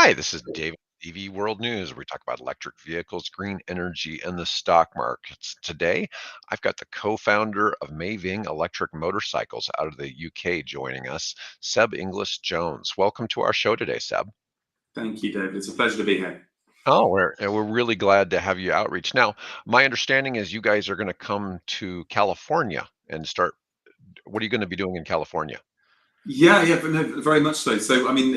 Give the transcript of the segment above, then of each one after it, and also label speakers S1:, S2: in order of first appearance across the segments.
S1: Hi, this is David, EVWorld News, where we talk about electric vehicles, green energy, and the stock markets. Today, I've got the co-founder of Maeving Electric Motorcycles out of the UK joining us, Seb Inglis-Jones. Welcome to our show today, Seb.
S2: Thank you, David. It's a pleasure to be here.
S1: Oh, we're really glad to have you outreach. Now, my understanding is you guys are going to come to California and start. What are you going to be doing in California?
S2: Yeah, but no, very much so. So, I mean,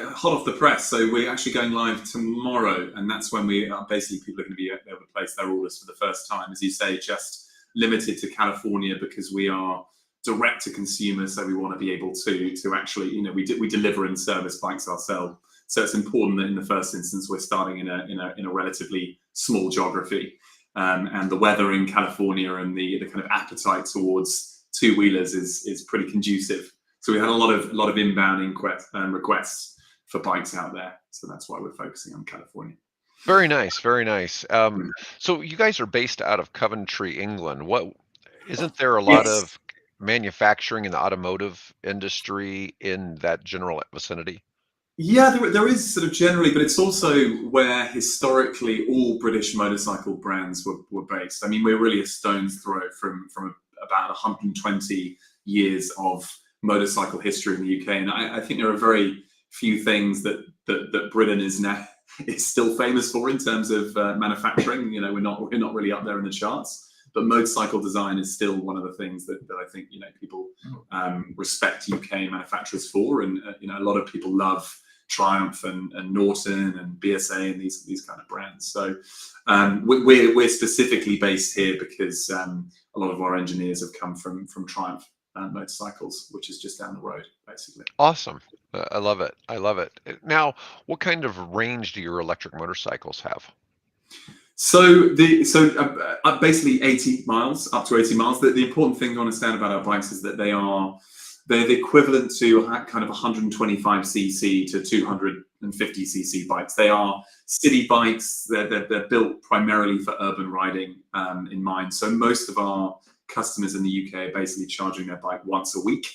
S2: hot off the press. So, we're actually going live tomorrow, and that's when we are basically people are going to be able to place their orders for the first time. As you say, just limited to California because we are direct to consumer. So, we want to be able to actually, we deliver and service bikes ourselves. So, it's important that in the first instance we're starting in a relatively small geography, and the weather in California and the kind of appetite towards two-wheelers is pretty conducive. So we had a lot of inbound requests for bikes out there. So that's why we're focusing on California.
S1: Very nice, very nice. So you guys are based out of Coventry, England. Isn't there a lot
S2: Yes.
S1: of manufacturing in the automotive industry in that general vicinity?
S2: Yeah, there is sort of generally, but it's also where historically all British motorcycle brands were based. I mean, we're really a stone's throw from about 120 years of motorcycle history in the UK, and I think there are very few things that Britain is still famous for in terms of manufacturing. We're not really up there in the charts, but motorcycle design is still one of the things that I think people respect UK manufacturers for, and a lot of people love Triumph and Norton and BSA and these kind of brands. So we're specifically based here because a lot of our engineers have come from Triumph motorcycles, which is just down the road, basically.
S1: Awesome. I love it. I love it. Now, what kind of range do your electric motorcycles have?
S2: So basically 80 miles, up to 80 miles. The important thing to understand about our bikes is that they're the equivalent to kind of 125cc to 250cc bikes. They are city bikes. They're built primarily for urban riding in mind. So most of our customers in the UK are basically charging their bike once a week.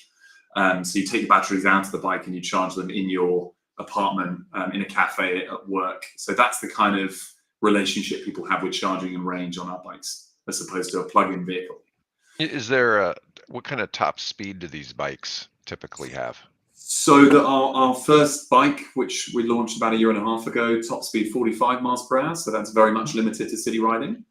S2: So you take the batteries out of the bike and you charge them in your apartment, in a cafe, at work. So that's the kind of relationship people have with charging and range on our bikes, as opposed to a plug-in vehicle.
S1: Is there what kind of top speed do these bikes typically have?
S2: So our first bike, which we launched about a year and a half ago, top speed 45 miles per hour. So that's very much limited to city riding.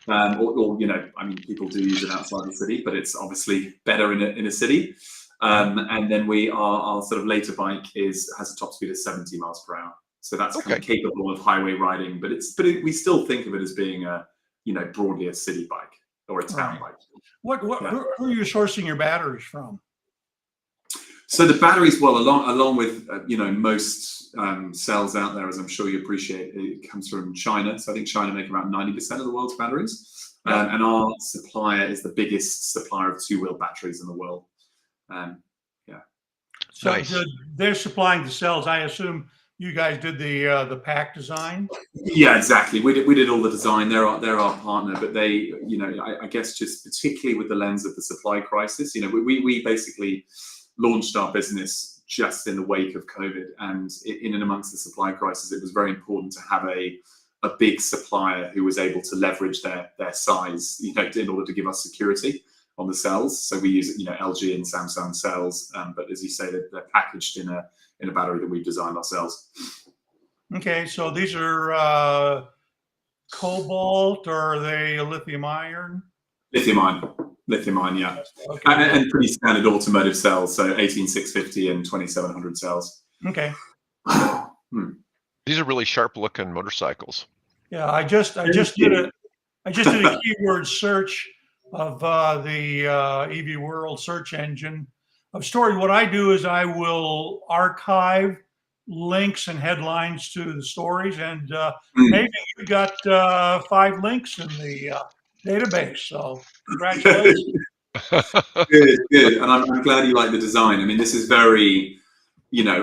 S2: I mean, people do use it outside the city, but it's obviously better in a city. And then our sort of later bike has a top speed of 70 miles per hour. So that's kind of capable of highway riding, but we still think of it as being broadly a city bike or a town bike.
S3: Who are you sourcing your batteries from?
S2: So the batteries, well, along with most cells out there, as I'm sure you appreciate, it comes from China. So I think China make about 90% of the world's batteries, and our supplier is the biggest supplier of two-wheel batteries in the world.
S3: So
S1: nice.
S3: They're supplying the cells. I assume you guys did the pack design.
S2: Yeah, exactly. We did all the design. They're our partner, but they, I guess just particularly with the lens of the supply crisis, we basically launched our business just in the wake of COVID, and in and amongst the supply crisis, it was very important to have a big supplier who was able to leverage their size, in order to give us security on the cells. So we use LG and Samsung cells, but as you say, they're packaged in a battery that we've designed ourselves.
S3: Okay, so these are cobalt, or are they lithium iron?
S2: Lithium ion, yeah. Okay. And pretty standard automotive cells, so 18650 and 2700 cells.
S3: Okay.
S1: These are really sharp looking motorcycles.
S3: Yeah, I just did a keyword search of the EVWorld search engine of story. What I do is I will archive links and headlines to the stories, and maybe you got 5 links in the database. So congratulations.
S2: Good. And I'm glad you like the design. I mean, this is very,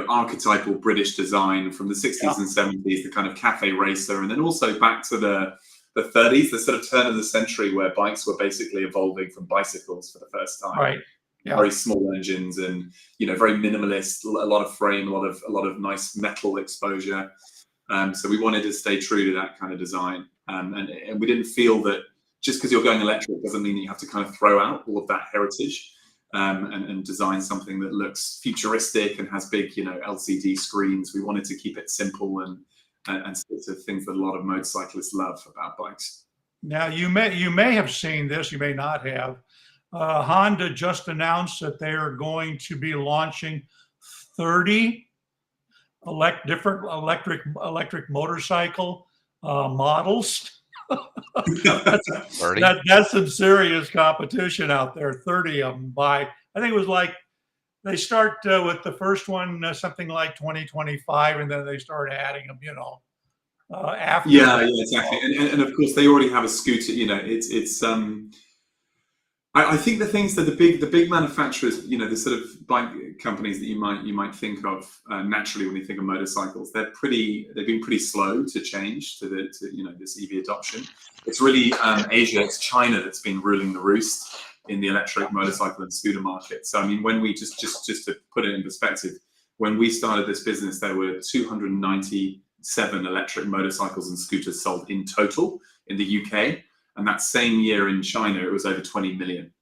S2: archetypal British design from the 60s and 70s, the kind of cafe racer, and then also back to the 30s, the sort of turn of the century where bikes were basically evolving from bicycles for the first time.
S3: Right.
S2: very small engines, and very minimalist, a lot of frame, a lot of nice metal exposure. So we wanted to stay true to that kind of design, and we didn't feel that just because you're going electric doesn't mean that you have to kind of throw out all of that heritage, and design something that looks futuristic and has big LCD screens. We wanted to keep it simple and stick to things that a lot of motorcyclists love about bikes.
S3: Now you may have seen this, you may not have. Honda just announced that they are going to be launching 30 different electric motorcycle models. That's some serious competition out there. 30 of them by, I think it was like, they start with the first one something like 2025, and then they start adding them, after.
S2: Yeah, exactly. And of course they already have a scooter. I think the things that the big manufacturers, the sort of bike companies that you might think of naturally when you think of motorcycles, they've been pretty slow to change to this EV adoption. It's really Asia, it's China that's been ruling the roost in the electric motorcycle and scooter market. So I mean, when we just to put it in perspective, when we started this business, there were 297 electric motorcycles and scooters sold in total in the UK. And that same year in China, it was over 20 million.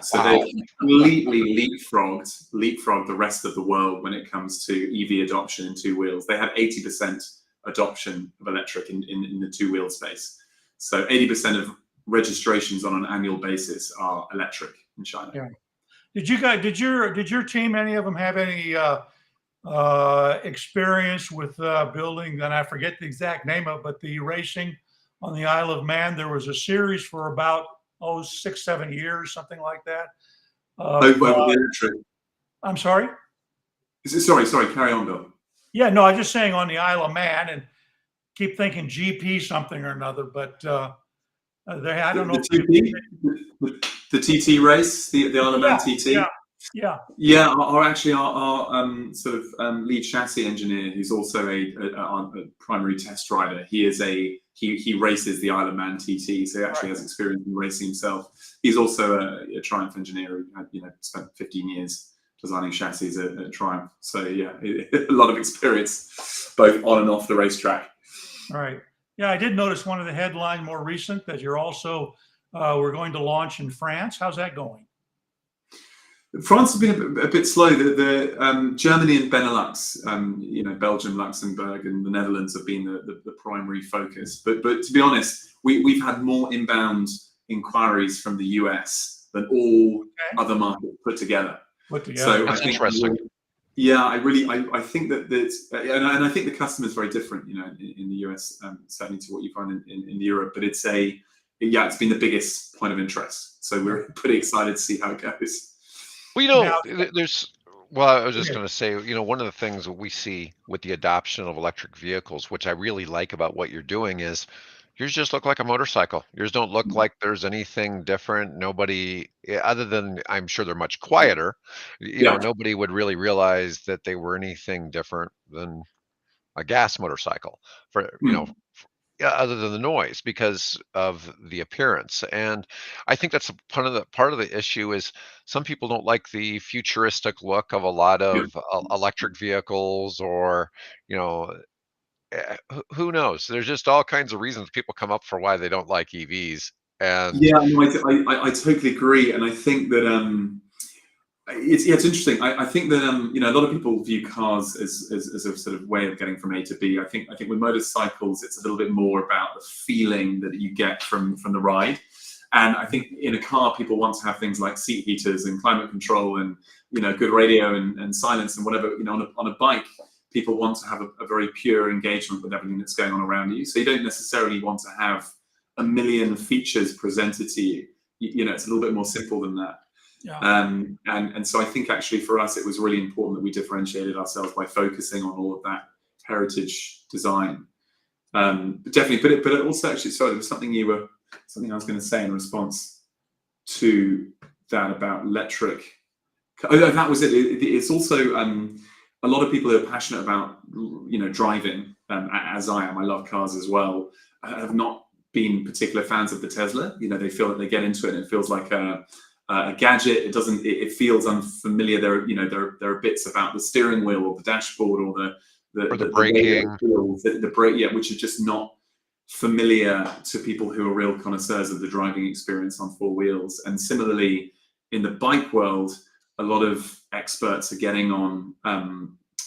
S2: So they completely leapfrogged the rest of the world when it comes to EV adoption in two wheels. They have 80% adoption of electric in the two wheel space. So 80% of registrations on an annual basis are electric in China.
S3: Yeah. Did your team, any of them, have any experience with building? And I forget the exact name of it, but the racing on the Isle of Man. There was a series for about 6-7 years, something like that. I'm sorry.
S2: Sorry. Carry on, Bill.
S3: Yeah, no, I was just saying on the Isle of Man, and keep thinking GP something or another, but I don't know.
S2: The TT race, the Isle of Man TT. Yeah. Our sort of lead chassis engineer, who's also a primary test rider. He races the Isle of Man TT, so he actually has experience in racing himself. He's also a Triumph engineer who had spent 15 years designing chassis at Triumph. So yeah, a lot of experience both on and off the racetrack.
S3: All right. Yeah, I did notice one of the headlines more recent that you're also we're going to launch in France. How's that going?
S2: France has been a bit slow. The Germany and Benelux, Belgium, Luxembourg, and the Netherlands have been the primary focus. But to be honest, we've had more inbound inquiries from the US than all other markets put together. So
S1: that's interesting.
S2: Yeah, I think that and I think the customer is very different, in the US, certainly to what you find in Europe. But it's been the biggest point of interest. So we're pretty excited to see how it goes.
S1: Well, I was just going to say, one of the things that we see with the adoption of electric vehicles, which I really like about what you're doing, is yours just look like a motorcycle. Yours don't look like there's anything different. Nobody, other than I'm sure they're much quieter, nobody would really realize that they were anything different than a gas motorcycle other than the noise, because of the appearance. And I think that's part of the issue is some people don't like the futuristic look of a lot of electric vehicles, or who knows? There's just all kinds of reasons people come up for why they don't like EVs. And
S2: I totally agree, and I think that it's interesting. I think that a lot of people view cars as a sort of way of getting from A to B. I think with motorcycles, it's a little bit more about the feeling that you get from the ride. And I think in a car, people want to have things like seat heaters and climate control and good radio and silence and whatever. On a bike, people want to have a very pure engagement with everything that's going on around you. So you don't necessarily want to have a million features presented to you. It's a little bit more simple than that.
S3: Yeah.
S2: And so I think actually for us, it was really important that we differentiated ourselves by focusing on all of that heritage design. Definitely, but it also actually, sorry, there was something I was going to say in response to that about electric. Oh, no, that was it. It's also a lot of people who are passionate about driving, as I am. I love cars as well. Have not been particular fans of the Tesla. They feel that they get into it and it feels like a a gadget. It doesn't. It feels unfamiliar. There are bits about the steering wheel or the dashboard or
S1: the
S2: the way that
S1: braking.
S2: it feels, the brake, yeah, which are just not familiar to people who are real connoisseurs of the driving experience on four wheels. And similarly, in the bike world, a lot of experts are getting on,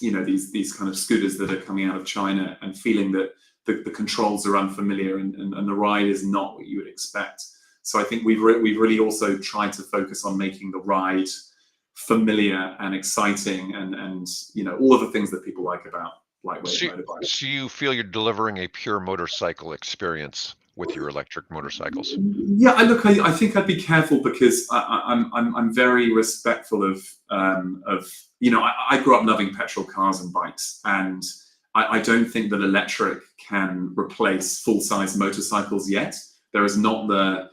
S2: these kind of scooters that are coming out of China and feeling that the controls are unfamiliar and the ride is not what you would expect. So I think we've really also tried to focus on making the ride familiar and exciting and all of the things that people like about lightweight motorbikes.
S1: So you feel you're delivering a pure motorcycle experience with your electric motorcycles?
S2: Yeah, I think I'd be careful because I'm very respectful of I grew up loving petrol cars and bikes, and I don't think that electric can replace full-size motorcycles yet. There's not the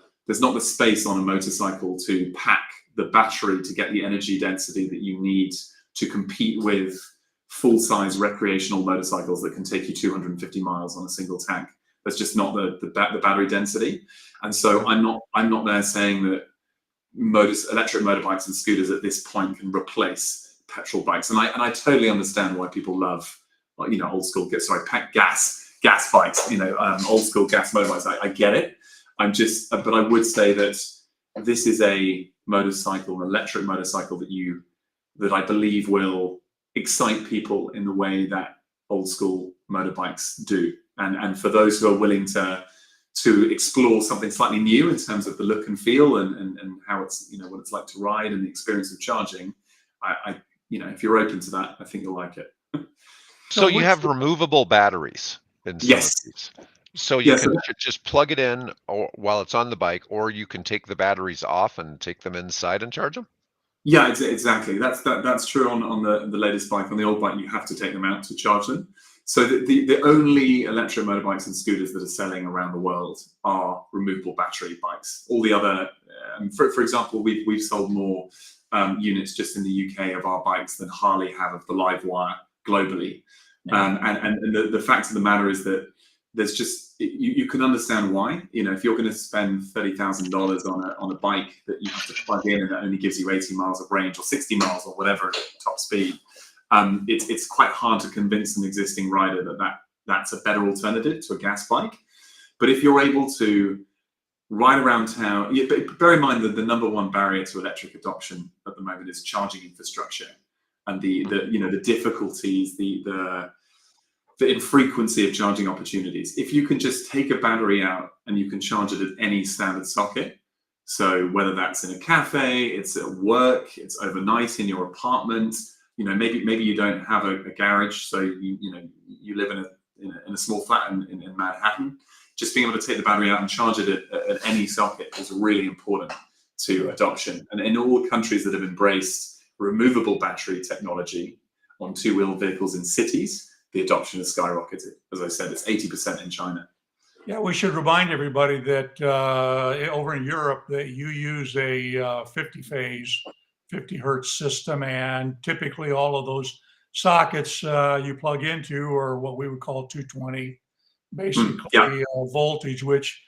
S2: space on a motorcycle to pack the battery to get the energy density that you need to compete with full-size recreational motorcycles that can take you 250 miles on a single tank. There's just not the battery density. And so I'm not there saying that electric motorbikes and scooters at this point can replace petrol bikes. And I totally understand why people love, old school gas bikes, old school gas motorbikes. I get it. But I would say that this is an electric motorcycle that I believe will excite people in the way that old school motorbikes do. And for those who are willing to explore something slightly new in terms of the look and feel and how it's, what it's like to ride and the experience of charging, if you're open to that, I think you'll like it.
S1: So you have removable batteries in some of these. So you can just plug it in while it's on the bike, or you can take the batteries off and take them inside and charge them?
S2: Yeah, exactly. That's true on the latest bike. On the old bike, you have to take them out to charge them. So the only electric motorbikes and scooters that are selling around the world are removable battery bikes. All the other, for example, we've sold more units just in the UK of our bikes than Harley have of the live wire globally. And the fact of the matter is that there's just, you can understand why. If you're going to spend $30,000 on a bike that you have to plug in and that only gives you 80 miles of range or 60 miles or whatever top speed, it's quite hard to convince an existing rider that's a better alternative to a gas bike. But if you're able to ride around town, but bear in mind that the number one barrier to electric adoption at the moment is charging infrastructure and the difficulties, the infrequency of charging opportunities. If you can just take a battery out and you can charge it at any standard socket, so whether that's in a cafe, it's at work, it's overnight in your apartment, maybe you don't have a garage, so you live in a small flat in Manhattan. Just being able to take the battery out and charge it at any socket is really important to adoption. And in all countries that have embraced removable battery technology on two-wheeled vehicles in cities, the adoption has skyrocketed. As I said, it's 80% in China.
S3: Yeah, we should remind everybody that over in Europe that you use a 50-phase, 50 hertz system, and typically all of those sockets you plug into are what we would call 220, basically voltage, which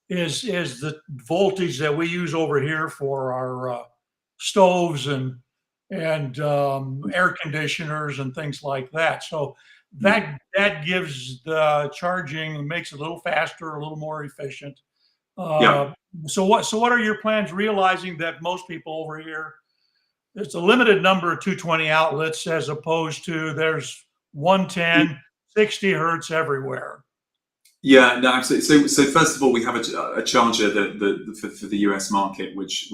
S3: is the voltage that we use over here for our stoves and air conditioners and things like that. So that gives the charging, makes it a little faster, a little more efficient. So what are your plans, realizing that most people over here, it's a limited number of 220 outlets as opposed to there's 110, 60 hertz everywhere?
S2: Yeah, no, absolutely. So first of all, we have a charger for the US market, which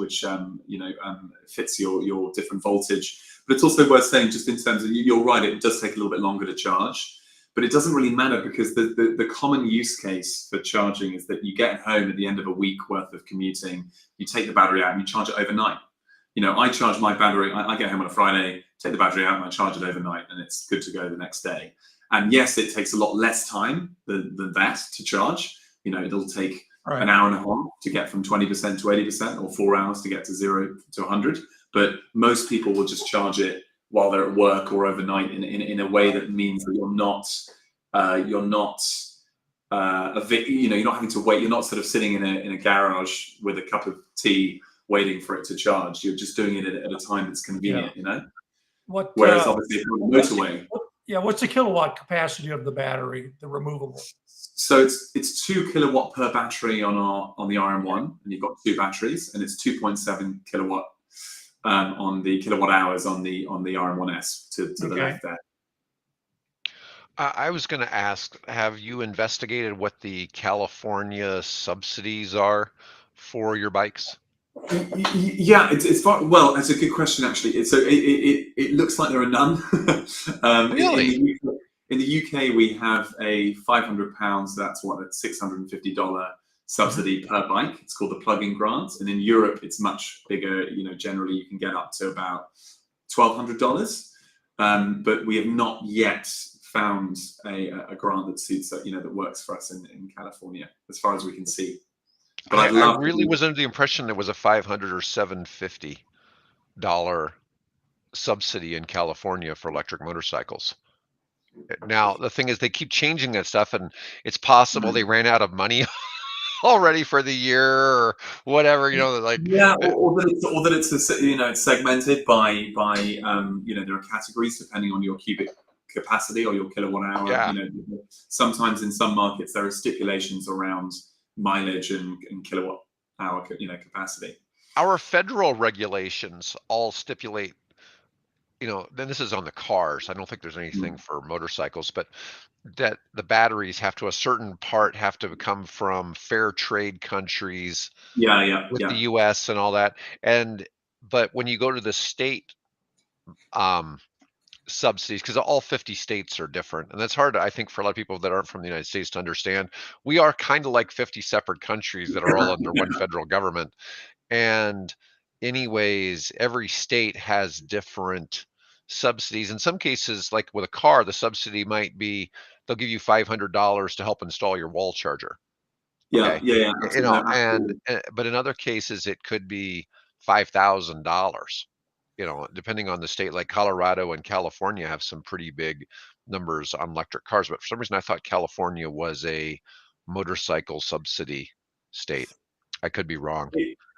S2: fits your different voltage. But it's also worth saying, just in terms of, you're right, it does take a little bit longer to charge, but it doesn't really matter because the common use case for charging is that you get home at the end of a week worth of commuting, you take the battery out and you charge it overnight. I charge my battery, I get home on a Friday, take the battery out and I charge it overnight, and it's good to go the next day. And yes, it takes a lot less time than that to charge. It'll take an hour and a half to get from 20% to 80%, or 4 hours to get to 0 to 100. But most people will just charge it while they're at work or overnight in a way that means that you're not having to wait. You're not sort of sitting in a garage with a cup of tea waiting for it to charge. You're just doing it at a time that's convenient, you know.
S3: What?
S2: Whereas obviously if you're on the motorway.
S3: What's the kilowatt capacity of the battery, the removable?
S2: So it's 2 kilowatt per battery on the RM1, and you've got 2 batteries, and it's 2.7 kilowatt on the kilowatt hours on the RM1S to the left there.
S1: I was going to ask, have you investigated what the California subsidies are for your bikes?
S2: Yeah, well, that's a good question actually. It looks like there are none.
S1: Really?
S2: In the UK, we have a £500. That's what, a $650 subsidy per bike. It's called the plug-in grant, and in Europe, it's much bigger. You know, generally you can get up to about $1,200. But we have not yet found a grant that suits that works for us in California, as far as we can see. But
S1: I really was under the impression there was a $500 or $750 subsidy in California for electric motorcycles. Now, the thing is, they keep changing that stuff, and it's possible they ran out of money already for the year or whatever. You know, like
S2: or that it's it's segmented by there are categories depending on your cubic capacity or your kilowatt hour.
S1: Yeah.
S2: Sometimes in some markets there are stipulations around mileage and kilowatt hour capacity.
S1: Our federal regulations all stipulate, then this is on the cars. I don't think there's anything for motorcycles, but that the batteries have to, a certain part have to come from fair trade countries with the US and all that. But when you go to the state subsidies, because all 50 states are different, and that's hard, I think, for a lot of people that aren't from the United States to understand. We are kind of like 50 separate countries that are all under one federal government. And anyways, every state has different subsidies. In some cases, like with a car, the subsidy might be they'll give you $500 to help install your wall charger.
S2: Okay. Yeah.
S1: But in other cases, it could be $5,000. Depending on the state. Like Colorado and California have some pretty big numbers on electric cars, but for some reason I thought California was a motorcycle subsidy state. I could be wrong.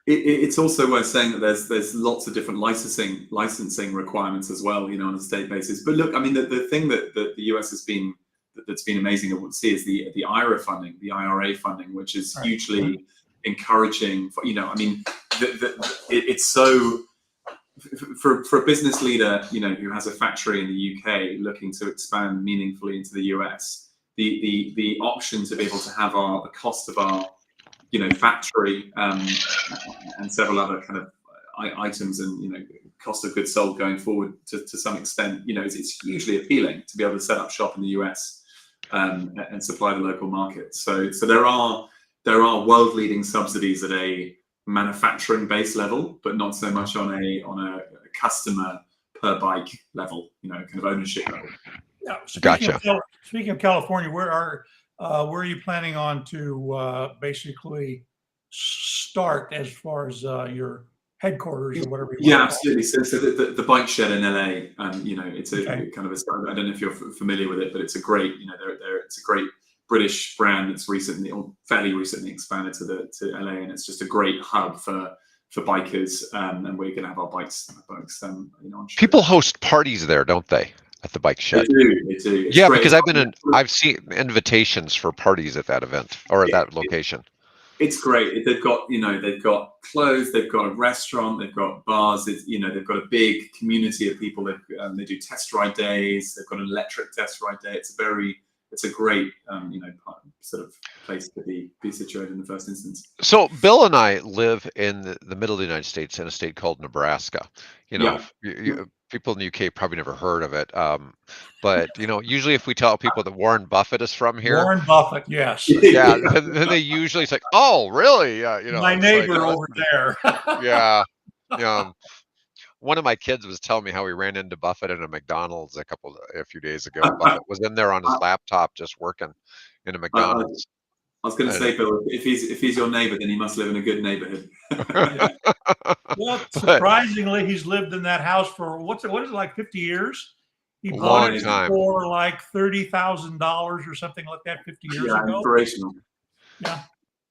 S2: It's also worth saying that there's lots of different licensing requirements as well, on a state basis. But look, I mean, the thing that the US has been that's been amazing at what we see is the IRA funding, the IRA funding, which is hugely encouraging. It's so. For a business leader, who has a factory in the UK looking to expand meaningfully into the US, the option to be able to have the cost of our factory and several other kind of items and cost of goods sold going forward to some extent, it's hugely appealing to be able to set up shop in the US and supply the local market. So there are world leading subsidies at a manufacturing base level, but not so much on a customer per bike level, kind of ownership level.
S3: Yeah,
S1: Gotcha.
S3: Speaking of California, where are you planning on to basically start as far as your headquarters or whatever you want to call it?
S2: Absolutely. So the bike shed in LA, it's a kind of I don't know if you're familiar with it, but it's a great, it's a great British brand that's recently or fairly recently expanded to LA, and it's just a great hub for bikers, and we're going to have our bikes on show.
S1: People host parties there, don't they? At the bike shed.
S2: They do.
S1: Yeah, great. Because I've seen invitations for parties at that event or at that location.
S2: It's great. They've got clothes, they've got a restaurant, they've got bars. They've got a big community of people. They do test ride days. They've got an electric test ride day. It's a great sort of place to be situated in the first instance.
S1: So Bill and I live in the middle of the United States in a state called Nebraska. People in the UK probably never heard of it. But usually if we tell people that Warren Buffett is from here.
S3: Warren Buffett, yes.
S1: Yeah, then they usually say, "Oh, really?" Yeah,
S3: my neighbor over there.
S1: Yeah. One of my kids was telling me how he ran into Buffett in a McDonald's a few days ago. Buffett was in there on his laptop just working in a McDonald's.
S2: I was going to say, Bill, if he's your neighbor, then he must live in a good neighborhood.
S3: Well, surprisingly, he's lived in that house for what is it, like 50 years? He bought it for like $30,000 or something like that 50 years ago.
S2: Inspirational.
S3: Yeah.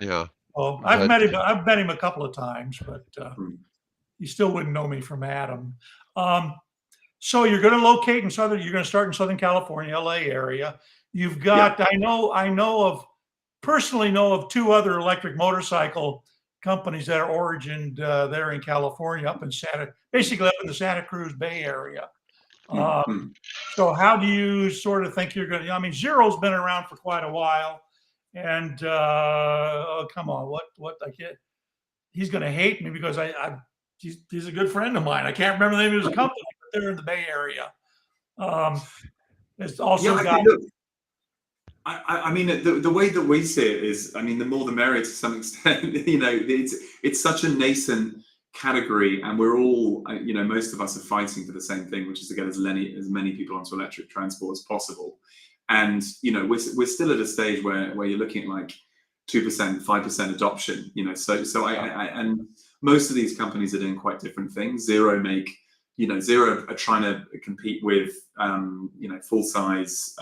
S1: Yeah.
S3: Oh,
S1: but
S3: I've met him a couple of times, but
S2: Hmm.
S3: you still wouldn't know me from Adam. So you're going to locate in you're going to start in Southern California, LA area. You've got,
S2: Yeah.
S3: personally know of two other electric motorcycle companies that are origined there in California, basically up in the Santa Cruz Bay Area.
S2: Hmm.
S3: So how do you sort of think you're going to, I mean, Zero's been around for quite a while, and oh, come on, what I get, he's going to hate me because he's a good friend of mine. I can't remember the name of his company, but they're in the Bay Area. It's also
S2: Yeah,
S3: got,
S2: look, I mean, the way that we see it is, I mean, the more the merrier to some extent. It's such a nascent category, and we're all, most of us are fighting for the same thing, which is to get as many people onto electric transport as possible. And we're still at a stage where you're looking at like 2%, 5% adoption. And most of these companies are doing quite different things. Zero are trying to compete with, full-size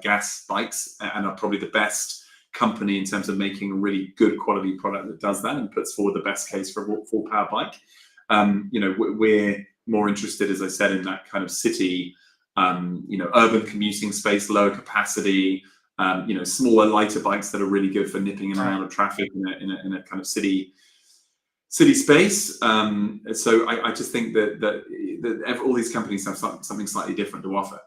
S2: gas bikes, and are probably the best company in terms of making a really good quality product that does that and puts forward the best case for a full power bike. We're more interested, as I said, in that kind of city, urban commuting space, lower capacity, smaller, lighter bikes that are really good for nipping in and out of traffic in a kind of city space. So I just think that all these companies have something slightly different to offer.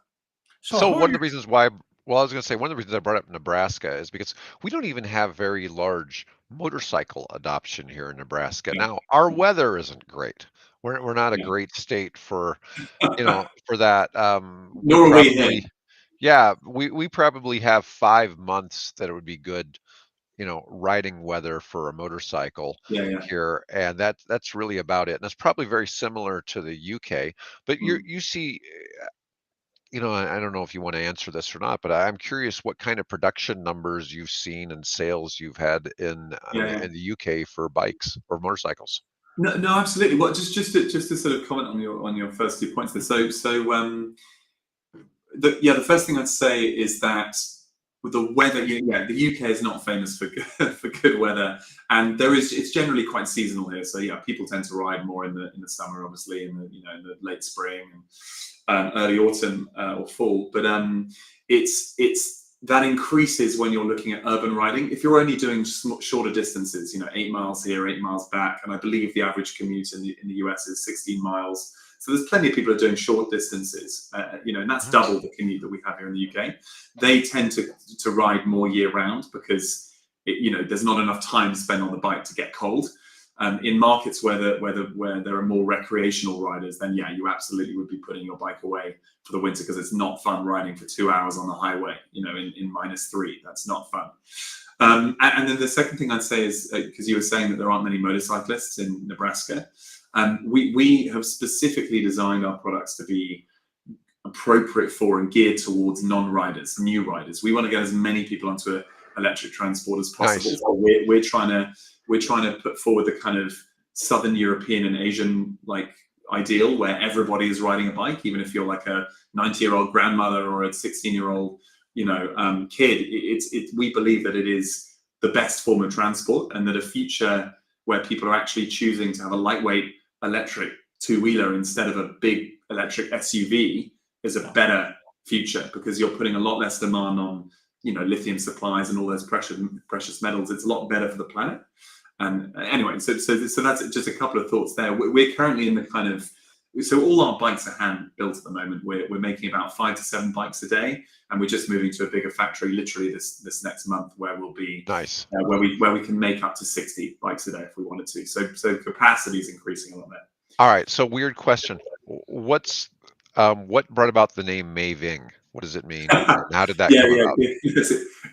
S1: so one of the reasons why, well, I was going to say one of the reasons I brought up Nebraska is because we don't even have very large motorcycle adoption here in Nebraska.
S2: Yeah.
S1: Now, our weather isn't great. We're not a
S2: Yeah.
S1: great state for for that. We're
S2: Nor are we here.
S1: probably, yeah, we probably have 5 months that it would be good, riding weather for a motorcycle
S2: Yeah.
S1: here, and that's really about it. And it's probably very similar to the UK. But you see, I don't know if you want to answer this or not, but I'm curious what kind of production numbers you've seen and sales you've had in
S2: Yeah.
S1: in the UK for bikes or motorcycles.
S2: No, absolutely. Well, just to sort of comment on your first 2 points there. The first thing I'd say is that with the weather, the UK is not famous for for good weather, and it's generally quite seasonal here. So people tend to ride more in the summer, obviously, in the late spring and early autumn or fall. But it's that increases when you're looking at urban riding. If you're only doing shorter distances, 8 miles here, 8 miles back, and I believe the average commute in the US is 16 miles. So there's plenty of people who are doing short distances, and that's double the commute that we have here in the UK. They tend to ride more year round because there's not enough time to spend on the bike to get cold. In markets where there are more recreational riders, then you absolutely would be putting your bike away for the winter, because it's not fun riding for 2 hours on the highway, in -3. That's not fun. And then the second thing I'd say is, because you were saying that there aren't many motorcyclists in Nebraska, we have specifically designed our products to be appropriate for and geared towards non-riders, new riders. We want to get as many people onto electric transport as possible.
S1: Nice.
S2: So we're trying to put forward the kind of Southern European and Asian ideal, where everybody is riding a bike, even if you're like a 90-year-old grandmother or a 16-year-old kid. We believe that it is the best form of transport, and that a future where people are actually choosing to have a lightweight electric two-wheeler instead of a big electric SUV is a better future, because you're putting a lot less demand on lithium supplies and all those precious metals. It's a lot better for the planet. And anyway, so that's just a couple of thoughts there. We're currently in the kind of, so all our bikes are hand built at the moment. We're making about 5 to 7 bikes a day, and we're just moving to a bigger factory literally this next month, where we'll be
S1: Nice.
S2: where we can make up to 60 bikes a day if we wanted to. So capacity is increasing a lot there.
S1: All right. So weird question. What brought about the name Maeving? What does it mean? And how did that come about?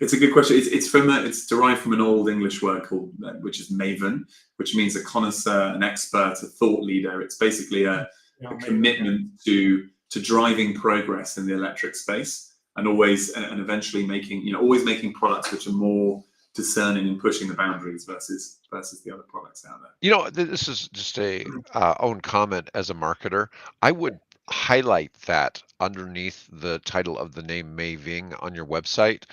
S2: It's a good question. It's derived from an old English word which is maven, which means a connoisseur, an expert, a thought leader. It's basically a commitment to driving progress in the electric space, and eventually always making products which are more discerning and pushing the boundaries versus the other products out there.
S1: This is just a own comment as a marketer. I would highlight that underneath the title of the name Maeving on your website,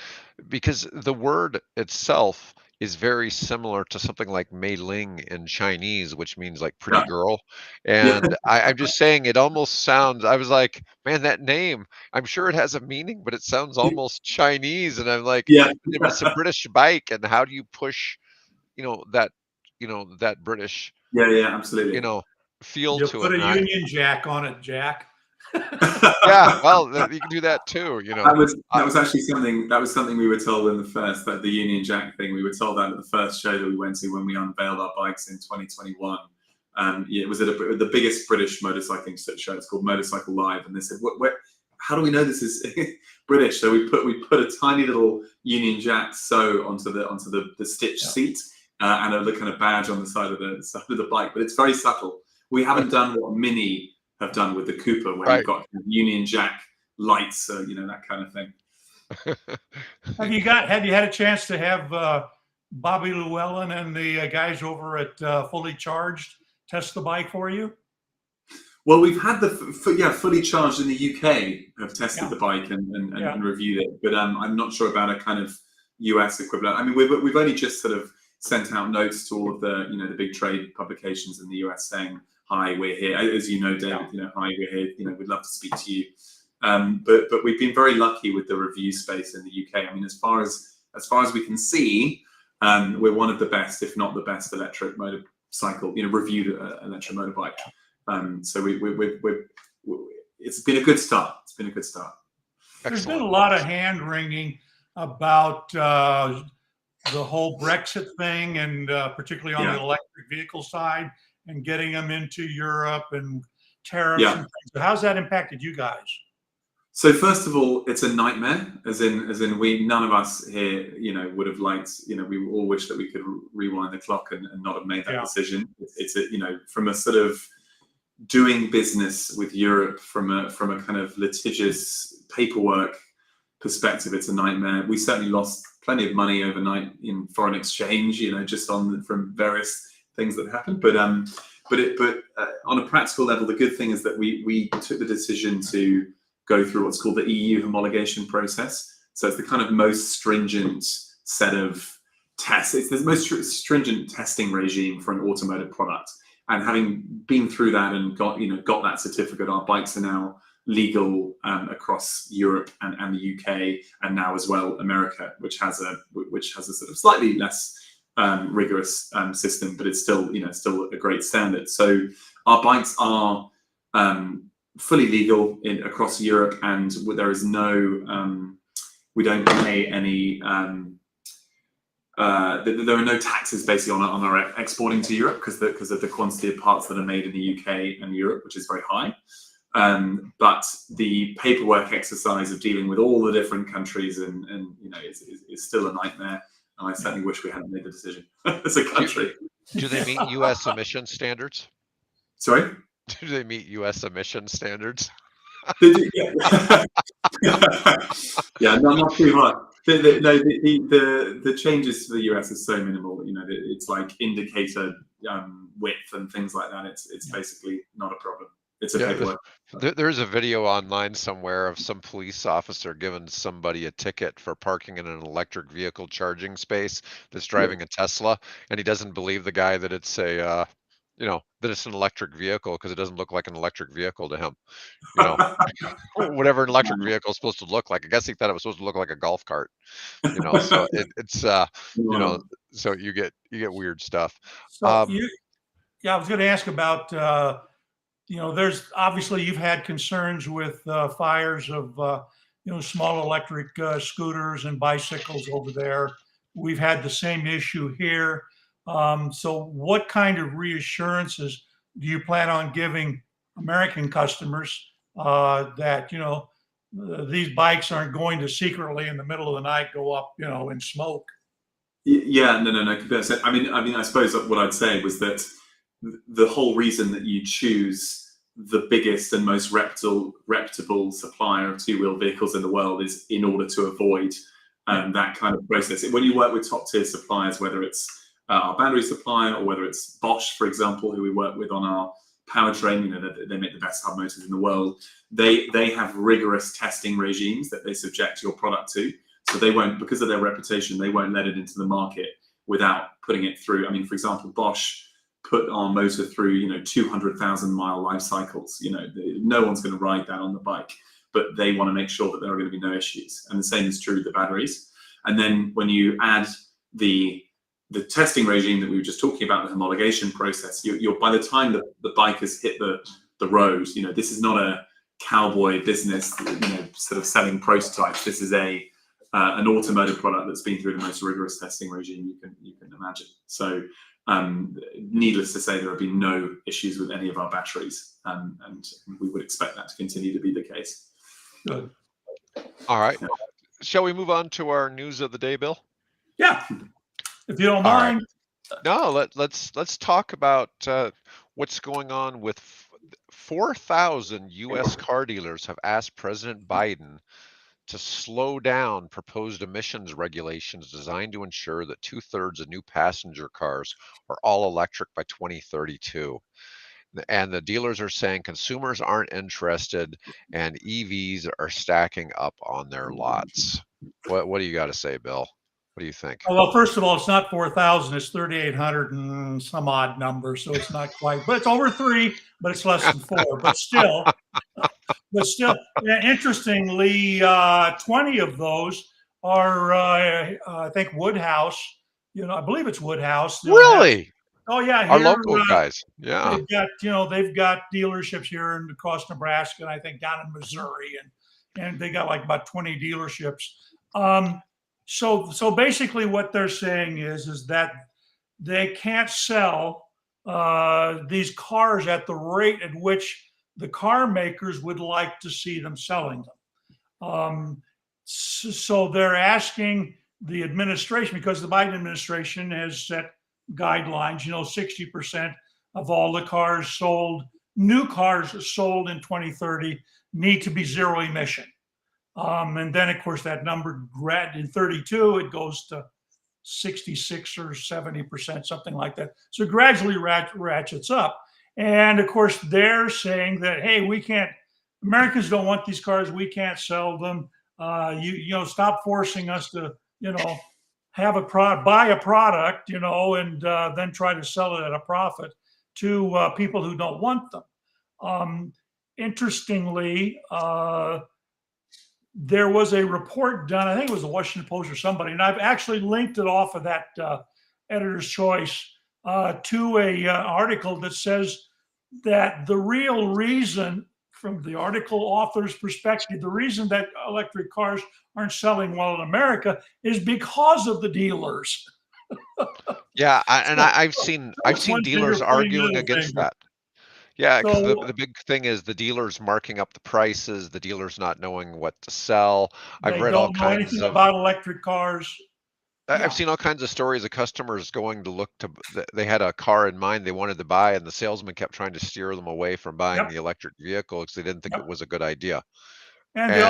S1: because the word itself is very similar to something like Mei Ling in Chinese, which means like pretty
S2: Yeah.
S1: girl.
S2: Yeah.
S1: And I'm just saying, it almost sounds. I was like, man, that name. I'm sure it has a meaning, but it sounds almost Chinese. And I'm like,
S2: Yeah.
S1: if it's a British bike, and how do you push, that, that British,
S2: Yeah. Yeah.
S1: you
S2: Absolutely.
S1: know, feel
S3: You
S1: to it.
S3: put a
S1: And
S3: Union Jack on it, Jack.
S1: yeah, well, you can do that too.
S2: That was actually something we were told in the first, that the Union Jack thing. We were told that at the first show that we went to when we unveiled our bikes in 2021. Yeah, it was at the biggest British motorcycling show. It's called Motorcycle Live, and they said, how do we know this is British?" So we put a tiny little Union Jack sew onto the stitch seat, and a kind of badge on the side of the bike. But it's very subtle. We haven't done what Mini have done with the Cooper, where
S1: Right.
S2: you've got Union Jack lights, that kind of thing.
S3: Have you had a chance to have Bobby Llewellyn and the guys over at Fully Charged test the bike for you?
S2: Well, we've had Fully Charged in the UK have tested the bike and reviewed it, but I'm not sure about a kind of US equivalent. I mean, we've only just sort of sent out notes to all of the the big trade publications in the US saying, "Hi, we're here." As you know, David, "Hi, we're here. We'd love to speak to you." But we've been very lucky with the review space in the UK. I mean, as far as we can see, we're one of the best, if not the best, electric motorcycle, reviewed electric motorbike. So it's been a good start. It's been a good start.
S3: There's been a lot of hand wringing about the whole Brexit thing, and particularly on the electric vehicle side, and getting them into Europe and tariffs and things. So how's that impacted you guys?
S2: So first of all, it's a nightmare, as in none of us here, would have liked, we all wish that we could rewind the clock and not have made that decision. It's from a sort of doing business with Europe from a kind of litigious paperwork perspective, it's a nightmare. We certainly lost plenty of money overnight in foreign exchange, just from various things that happened. But on a practical level, the good thing is that we took the decision to go through what's called the EU homologation process. So it's the kind of most stringent set of tests. It's the most stringent testing regime for an automotive product. And having been through that and got that certificate, our bikes are now legal across Europe and the UK, and now as well America, which has a sort of slightly less rigorous system, but it's still still a great standard. So our bikes are fully legal across Europe, and there is no we don't pay any there are no taxes basically on our exporting to Europe because of the quantity of parts that are made in the UK and Europe, which is very high. But the paperwork exercise of dealing with all the different countries and is still a nightmare. And I certainly wish we hadn't made the decision as a country.
S1: Do they meet U.S. emission standards?
S2: Sorry?
S1: Do they meet U.S. emission standards?
S2: Yeah, not too hard. The changes to the US is so minimal. It's like indicator width and things like that. It's basically not a problem. It's a paperwork.
S1: There's a video online somewhere of some police officer giving somebody a ticket for parking in an electric vehicle charging space that's driving a Tesla, and he doesn't believe the guy that it's a that it's an electric vehicle because it doesn't look like an electric vehicle to him. Whatever an electric vehicle is supposed to look like. I guess he thought it was supposed to look like a golf cart. So it's so you get weird stuff.
S3: So I was going to ask about there's obviously you've had concerns with fires of small electric scooters and bicycles over there. We've had the same issue here. So what kind of reassurances do you plan on giving American customers that, these bikes aren't going to secretly in the middle of the night go up, in smoke?
S2: Yeah, no. I mean, I suppose what I'd say was that the whole reason that you choose the biggest and most reputable supplier of two-wheel vehicles in the world is in order to avoid that kind of process. When you work with top-tier suppliers, whether it's our battery supplier or whether it's Bosch, for example, who we work with on our powertrain, they make the best hub motors in the world. They have rigorous testing regimes that they subject your product to. So they won't, because of their reputation, they won't let it into the market without putting it through. I mean, for example, Bosch put our motor through 200,000-mile life cycles. No one's going to ride that on the bike, but they want to make sure that there are going to be no issues. And the same is true with the batteries. And then when you add the testing regime that we were just talking about, the homologation process, you're by the time the bike has hit the road, this is not a cowboy business, sort of selling prototypes. This is an automotive product that's been through the most rigorous testing regime you can imagine. So needless to say, there have been no issues with any of our batteries, and we would expect that to continue to be the case.
S3: Good.
S1: All right. Yeah. Shall we move on to our news of the day, Bill?
S3: Yeah, if you don't mind.
S1: Right. No, let's talk about what's going on with 4,000 U.S. car dealers have asked President Biden to slow down proposed emissions regulations designed to ensure that 2/3 of new passenger cars are all electric by 2032. And the dealers are saying consumers aren't interested and EVs are stacking up on their lots. What do you got to say, Bill? What do you think?
S3: Well, first of all, it's not 4,000, it's 3,800 and some odd number, so it's not quite, but it's over 3, but it's less than 4. But still, interestingly, 20 of those are, I think, Woodhouse. I believe it's Woodhouse.
S1: Really?
S3: Oh yeah,
S1: our local guys. Yeah,
S3: they've got dealerships here in across Nebraska, and I think down in Missouri, and they got like about 20 dealerships. So basically, what they're saying is that they can't sell these cars at the rate at which the car makers would like to see them selling them. So they're asking the administration, because the Biden administration has set guidelines. 60% of all the cars sold, new cars sold in 2030, need to be zero emission. And then, of course, that number in 32, it goes to 66 or 70%, something like that. So gradually ratchets up. And of course, they're saying that, hey, we can't, Americans don't want these cars. We can't sell them. Stop forcing us to, have buy a product, and then try to sell it at a profit to people who don't want them. Interestingly, there was a report done, I think it was the Washington Post or somebody, and I've actually linked it off of that Editor's Choice to a article that says that the real reason, from the article author's perspective, the reason that electric cars aren't selling well in America is because of the dealers.
S1: Yeah, I've seen dealers arguing against that. Yeah, because the big thing is the dealers marking up the prices, the dealers not knowing what to sell. I've read all kinds of. They don't know
S3: anything about electric cars.
S1: I've seen all kinds of stories of customers going to look to. They had a car in mind they wanted to buy, and the salesman kept trying to steer them away from buying the electric vehicle because they didn't think it was a good idea.
S3: And they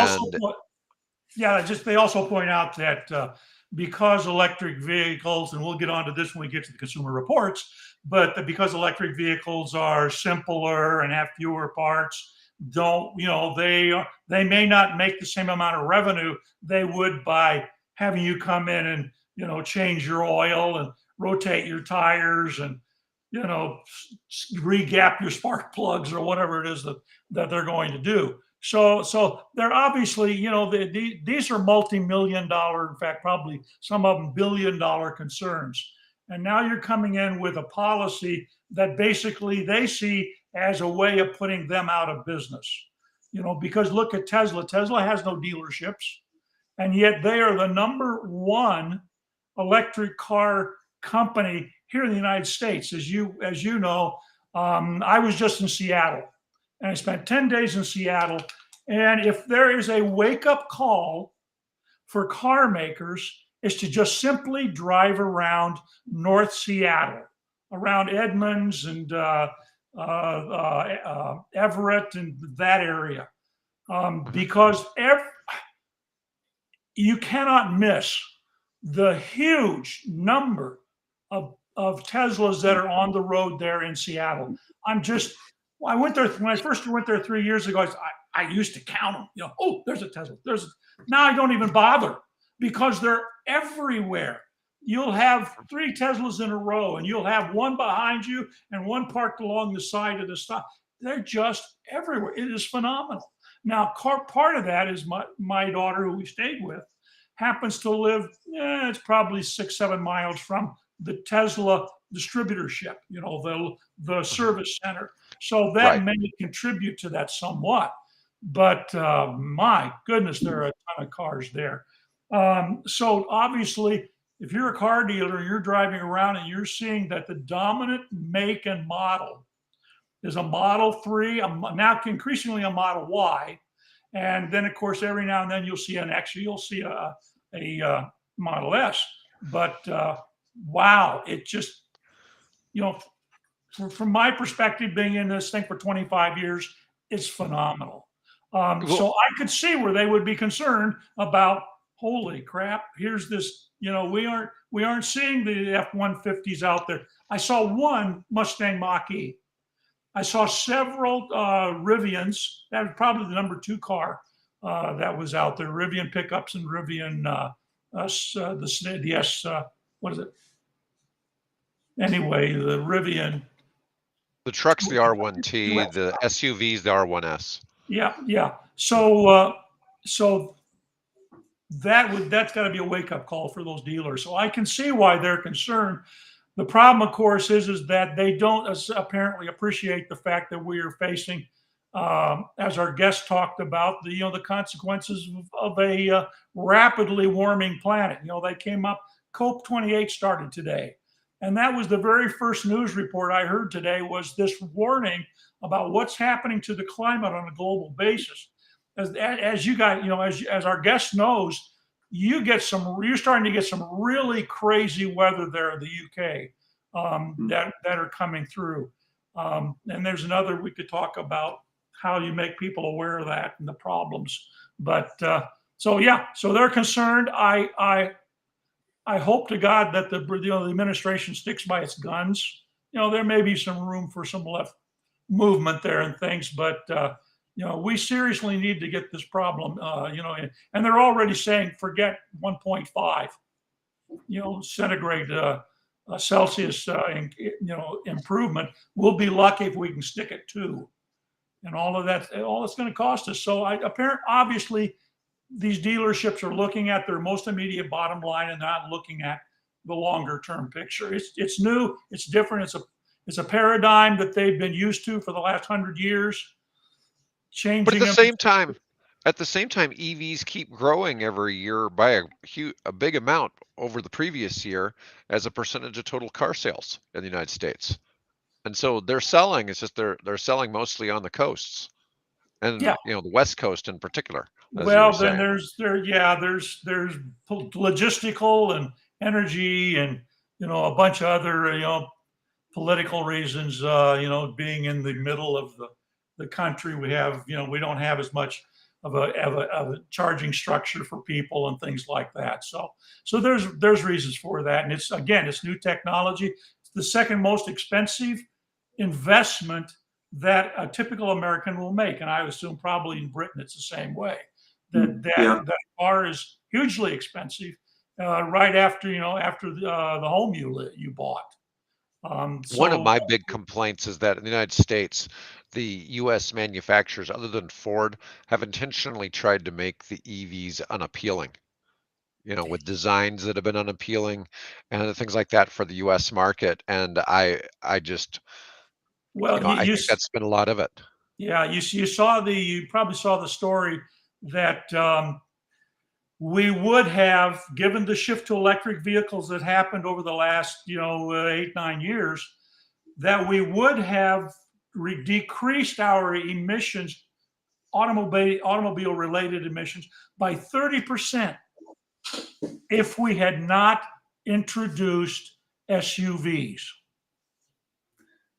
S3: also point out that because electric vehicles, and we'll get onto this when we get to the Consumer Reports, but because electric vehicles are simpler and have fewer parts, they may not make the same amount of revenue they would by having you come in and change your oil and rotate your tires and re-gap your spark plugs or whatever it is that they're going to do. So they're obviously, these are multi-million dollar, in fact, probably some of them billion-dollar concerns. And now you're coming in with a policy that basically they see as a way of putting them out of business. Because look at Tesla. Tesla has no dealerships, and yet they are the #1 electric car company here in the United States. As you know, I was just in Seattle, and I spent 10 days in Seattle. And if there is a wake-up call for car makers, is to just simply drive around North Seattle, around Edmonds and Everett and that area, because you cannot miss the huge number of Teslas that are on the road there in Seattle. I went there when I first went there 3 years ago. I used to count them. Oh, there's a Tesla. Now I don't even bother because they're everywhere. you'll have 3 Teslas in a row, and you'll have one behind you and one parked along the side of the stop. They're just everywhere. It is phenomenal. Now, part of that is my daughter, who we stayed with, happens to live, it's probably 6-7 miles from the Tesla distributorship, the service center. So that
S1: Right.
S3: may contribute to that somewhat. But my goodness, there are a ton of cars there. So obviously, if you're a car dealer and you're driving around and you're seeing that the dominant make and model is a Model 3, now increasingly a Model Y, and then of course every now and then you'll see an X, you'll see a Model S. But wow, it just, from my perspective, being in this thing for 25 years, it's phenomenal. So I could see where they would be concerned about, holy crap, here's this, we aren't seeing the F-150s out there. I saw one Mustang Mach-E. I saw several Rivians. That was probably the number 2 car that was out there. Rivian pickups and Rivian, the S, what is it? Anyway, the Rivian.
S1: The truck's the R1T, the SUV's the R1S.
S3: Yeah. So that's got to be a wake-up call for those dealers. So I can see why they're concerned. The problem, of course, is that they don't apparently appreciate the fact that we are facing, as our guest talked about, the consequences of a rapidly warming planet. They came up. COP28 started today, and that was the very first news report I heard today. Was this warning about what's happening to the climate on a global basis? As you guys, as our guest knows, you're starting to get some really crazy weather there in the UK that are coming through. And there's another, we could talk about how you make people aware of that and the problems. But so they're concerned. I hope to God that the administration sticks by its guns. There may be some room for some left movement there and things, but we seriously need to get this problem, and they're already saying forget 1.5, centigrade Celsius, improvement. We'll be lucky if we can stick at 2, and all it's going to cost us. So obviously, these dealerships are looking at their most immediate bottom line and not looking at the longer term picture. It's new, it's different, it's a paradigm that they've been used to for the last 100 years. Changing.
S1: But at the same time, EVs keep growing every year by a big amount over the previous year as a percentage of total car sales in the United States. And so they're selling. It's just they're selling mostly on the coasts, and the West Coast in particular.
S3: Well, then there's logistical and energy and a bunch of other political reasons. Being in the middle of the country, we have we don't have as much of a charging structure for people and things like that. So there's reasons for that, and it's new technology. It's the second most expensive investment that a typical American will make, and I assume probably in Britain it's the same way. That car is hugely expensive right after the home you bought.
S1: One of my big complaints is that in the United States, the U.S. manufacturers, other than Ford, have intentionally tried to make the EVs unappealing, with designs that have been unappealing and things like that for the U.S. market. And I just, I think that's been a lot of it.
S3: Yeah, you probably saw the story that we would have, given the shift to electric vehicles that happened over the last 8-9 years, that we would have decreased our emissions, automobile related emissions, by 30% if we had not introduced SUVs.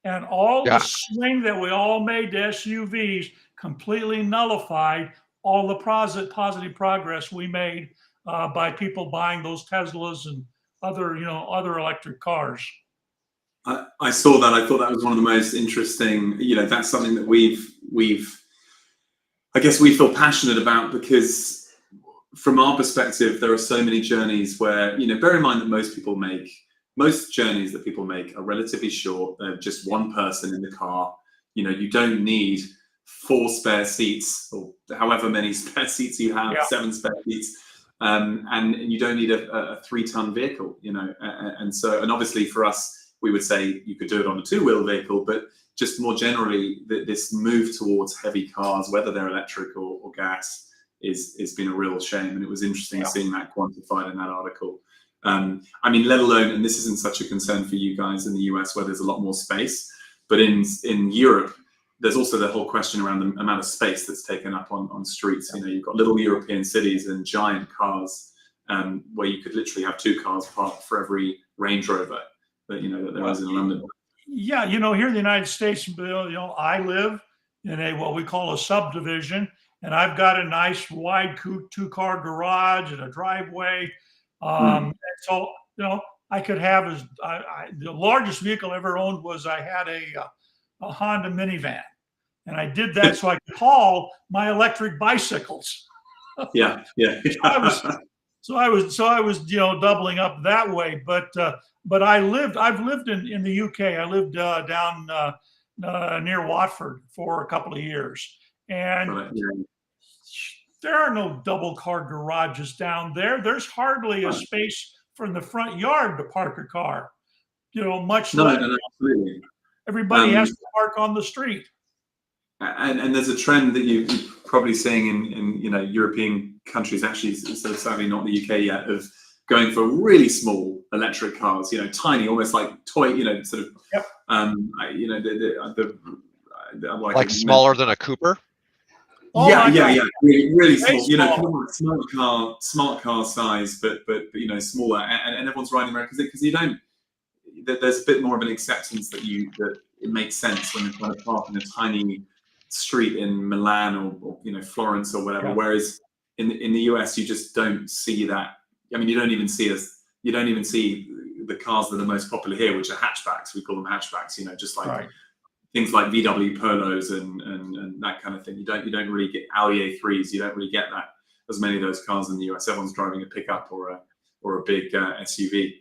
S3: And all the swing that we all made to SUVs completely nullified all the positive progress we made by people buying those Teslas and other electric cars.
S2: I saw that. I thought that was one of the most interesting. That's something that I guess we feel passionate about, because from our perspective, there are so many journeys where, bear in mind that most journeys that people make are relatively short. They're just one person in the car. You don't need 4 spare seats or however many spare seats you have, 7 spare seats. And you don't need a 3-ton vehicle, and obviously for us, we would say you could do it on a 2-wheel vehicle, but just more generally, this move towards heavy cars, whether they're electric or gas, is been a real shame. And it was interesting seeing that quantified in that article. Let alone, and this isn't such a concern for you guys in the US where there's a lot more space, but in Europe, there's also the whole question around the amount of space that's taken up on streets. You've got little European cities and giant cars where you could literally have 2 cars parked for every Range Rover that there is in London.
S3: Yeah, here in the United States, I live in what we call a subdivision, and I've got a nice wide 2-car garage and a driveway. And so, I could have the largest vehicle I ever owned was I had a Honda minivan, and I did that so I could haul my electric bicycles.
S2: Yeah.
S3: So I was doubling up that way. But I've lived in the UK. I lived down near Watford for a couple of years, and there are no double car garages down there. There's hardly a space from the front yard to park a car. Much less.
S2: No, absolutely.
S3: Everybody has to park on the street.
S2: And there's a trend that you're probably seeing in European countries, actually, so sadly not the UK yet, of going for really small electric cars, tiny, almost like toy, sort of,
S3: yep.
S1: Like smaller than a Cooper.
S3: Oh
S2: yeah, really small. Smart car size, but smaller, and everyone's riding around because you don't. There's a bit more of an acceptance that it makes sense when you're trying to park in a tiny street in Milan or Florence or whatever. Yeah. Whereas in the US, you just don't see that. I mean, you don't even see the cars that are most popular here, which are hatchbacks. We call them hatchbacks. Just like things like VW Polos and that kind of thing. You don't really get Audi A3s. You don't really get as many of those cars in the US. Everyone's driving a pickup or a big SUV.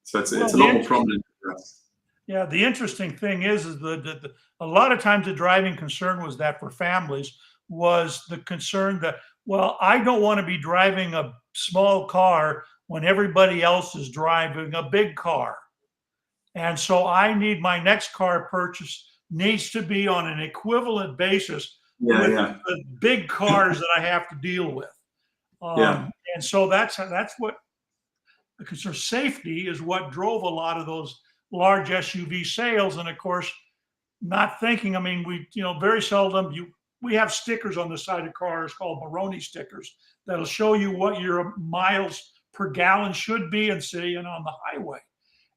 S2: So it's a lot more prominent.
S3: Yeah, the interesting thing is that a lot of times the driving concern was that for families was the concern that, well, I don't want to be driving a small car when everybody else is driving a big car. And so I need my next car purchase needs to be on an equivalent basis with the big cars that I have to deal with. And so that's what the concern. Safety is what drove a lot of those large SUV sales. And of course, not thinking, I mean, we, very seldom we have stickers on the side of cars called Baroni stickers that'll show you what your miles per gallon should be in city and on the highway.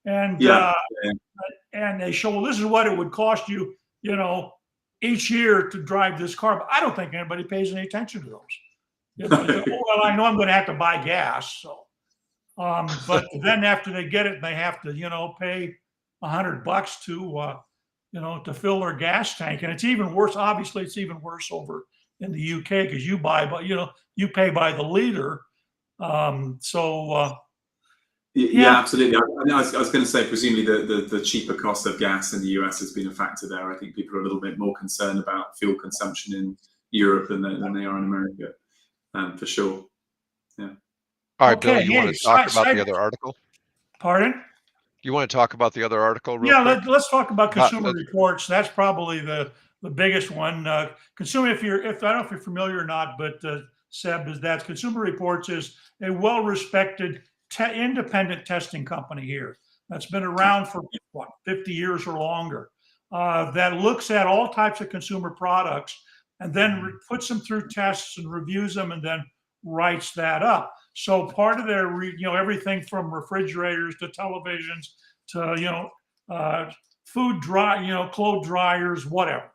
S3: And and they show, well, this is what it would cost you, each year to drive this car. But I don't think anybody pays any attention to those. Well, I know I'm going to have to buy gas, so. But then after they get it, they have to, pay $100 to fill their gas tank. And it's even worse. Obviously, it's even worse over in the UK because you pay by the liter.
S2: Yeah, absolutely. I was going to say, presumably the cheaper cost of gas in the US has been a factor there. I think people are a little bit more concerned about fuel consumption in Europe than they are in America, for sure. Yeah.
S1: All right, Bill, you want to talk about the other article?
S3: Pardon?
S1: You want to talk about the other article real quick?
S3: Let's talk about Consumer Reports. That's probably the biggest one. Consumer, I don't know if you're familiar or not, but Seb, that's Consumer Reports is a well-respected independent testing company here that's been around for 50 years or longer, that looks at all types of consumer products and then puts them through tests and reviews them and then writes that up. So part of their, everything from refrigerators to televisions to, food dry, clothes dryers, whatever.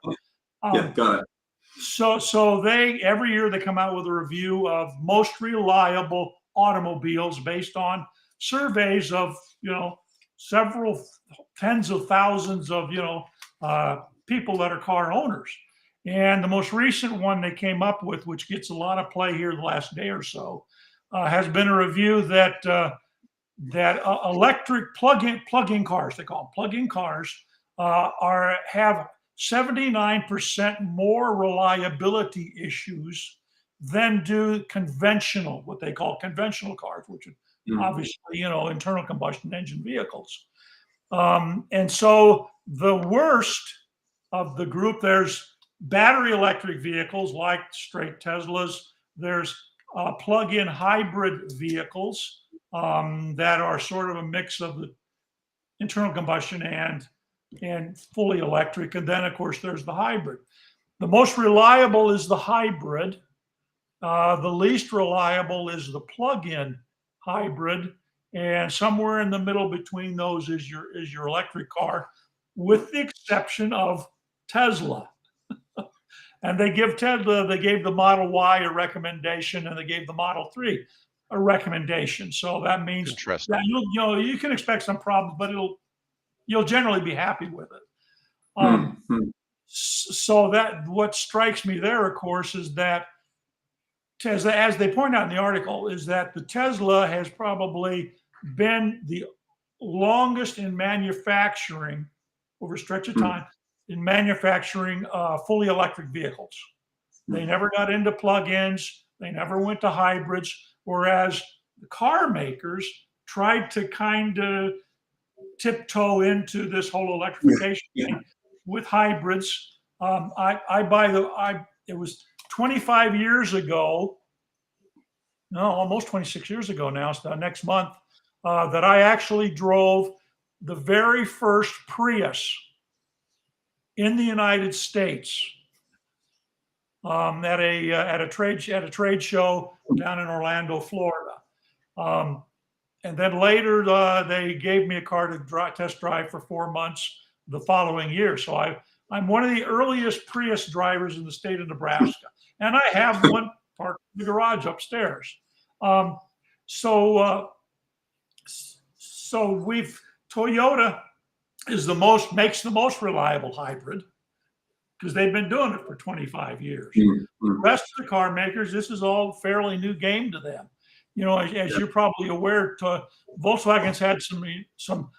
S2: Got it.
S3: So they, every year they come out with a review of most reliable automobiles based on surveys of, several tens of thousands of, people that are car owners. And the most recent one they came up with, which gets a lot of play here the last day or so, has been a review that electric plug-in cars, they call them plug-in cars, have 79% more reliability issues than do conventional, what they call conventional cars, which are obviously, internal combustion engine vehicles. And so the worst of the group, there's battery electric vehicles like straight Teslas. There's plug-in hybrid vehicles that are sort of a mix of the internal combustion and fully electric. And then, of course, there's the hybrid. The most reliable is the hybrid. The least reliable is the plug-in hybrid. And somewhere in the middle between those is your electric car, with the exception of Tesla. And they gave the Model Y a recommendation, and they gave the Model 3 a recommendation. So that means that you can expect some problems, but you'll generally be happy with it. So that what strikes me there, of course, is that Tesla, as they point out in the article, is that the Tesla has probably been the longest in manufacturing over a stretch of time in manufacturing fully electric vehicles. They never got into plug-ins. They never went to hybrids, whereas the car makers tried to kind of tiptoe into this whole electrification thing with hybrids. It was 25 years ago, no, almost 26 years ago now, so next month, that I actually drove the very first Prius in the United States at a trade show down in Orlando, Florida. And then later they gave me a car to test drive for 4 months the following year. So I'm one of the earliest Prius drivers in the state of Nebraska, and I have one parked in the garage upstairs. So Toyota makes the most reliable hybrid because they've been doing it for 25 years. The rest of the car makers, this is all fairly new game to them. As you're probably aware, Volkswagen's had some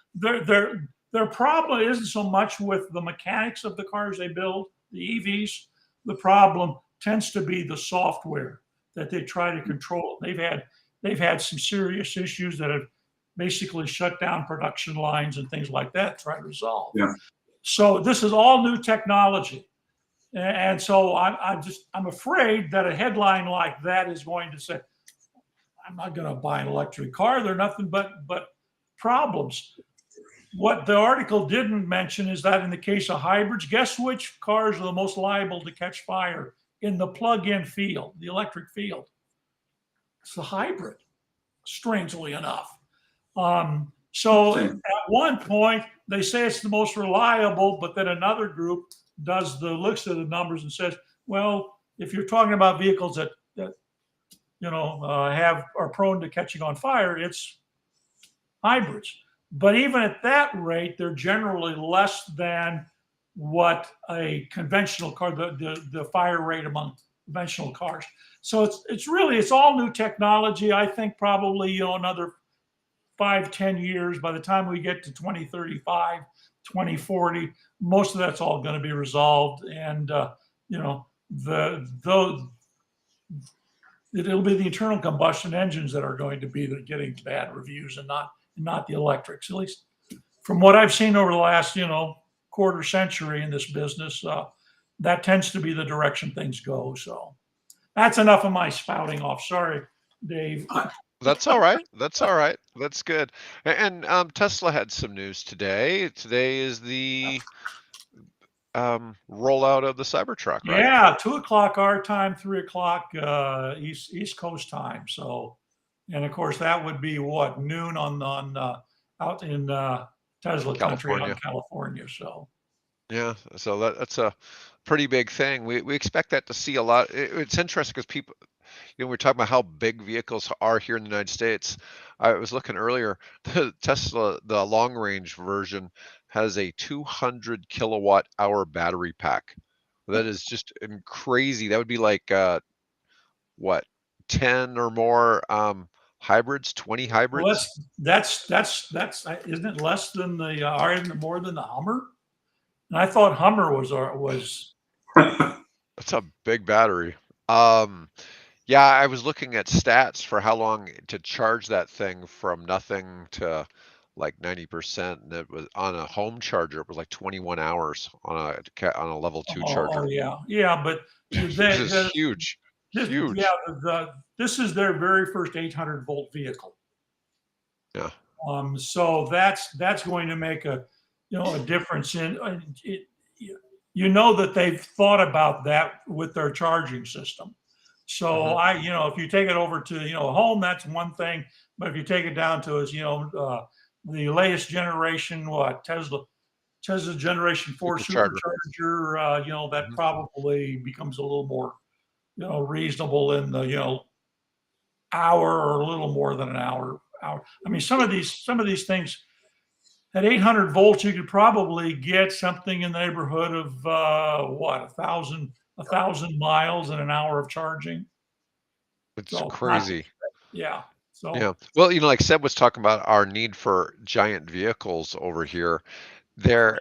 S3: their problem isn't so much with the mechanics of the cars they build, the EVs. The problem tends to be the software that they try to control. They've had some serious issues that have basically shut down production lines and things like that to try to resolve. Yeah. So this is all new technology. And so I'm afraid that a headline like that is going to say, I'm not going to buy an electric car. They're nothing but problems. What the article didn't mention is that in the case of hybrids, guess which cars are the most liable to catch fire in the plug-in field, the electric field? It's the hybrid, strangely enough. So at one point, they say it's the most reliable, but then another group looks at the numbers and says, well, if you're talking about vehicles that are prone to catching on fire, it's hybrids. But even at that rate, they're generally less than what a conventional car, the fire rate among conventional cars. So it's all new technology. I think probably another 5-10 years, by the time we get to 2035, 2040, most of that's all going to be resolved, and it'll be the internal combustion engines that are going to be getting bad reviews, and not the electrics. At least from what I've seen over the last quarter century in this business, that tends to be the direction things go. So that's enough of my spouting off. Sorry, Dave.
S1: That's all right. That's all right. That's good. And Tesla had some news today. Today is the rollout of the Cybertruck, right?
S3: Yeah, 2:00 our time, 3:00 East Coast time. So, and of course that would be what, noon on out in Tesla country out in California. So.
S1: Yeah, so that's a pretty big thing. We expect that to see a lot. It's interesting because people, we're talking about how big vehicles are here in the United States. I was looking earlier, the Tesla, the long range version, has a 200 kilowatt hour battery pack. That is just crazy. That would be like what, 10 or more hybrids, 20
S3: Well,
S1: hybrids?
S3: that's isn't it less than the or isn't it more than the Hummer? And I thought Hummer was
S1: That's a big battery. Um, yeah, I was looking at stats for how long to charge that thing from nothing to like 90%, and it was on a home charger. It was like 21 hours on a level 2 charger.
S3: yeah, but
S1: This is
S3: the
S1: huge,
S3: this, yeah,
S1: huge.
S3: this is their very first 800-volt vehicle.
S1: Yeah.
S3: So that's going to make a a difference in it. You know that they've thought about that with their charging system. So
S1: Hmm.
S3: if you take it over to home, that's one thing. But if you take it down to the latest generation, what Tesla Generation 4
S1: Supercharger.
S3: supercharger, that
S1: Mhm.
S3: probably becomes a little more reasonable in the hour or a little more than an hour. I mean, some of these things at 800 volts, you could probably get something in the neighborhood of what, a thousand miles in an hour of charging.
S1: It's
S3: So not,
S1: crazy.
S3: yeah. So
S1: Yeah. Well, like Seb was talking about our need for giant vehicles over here. They're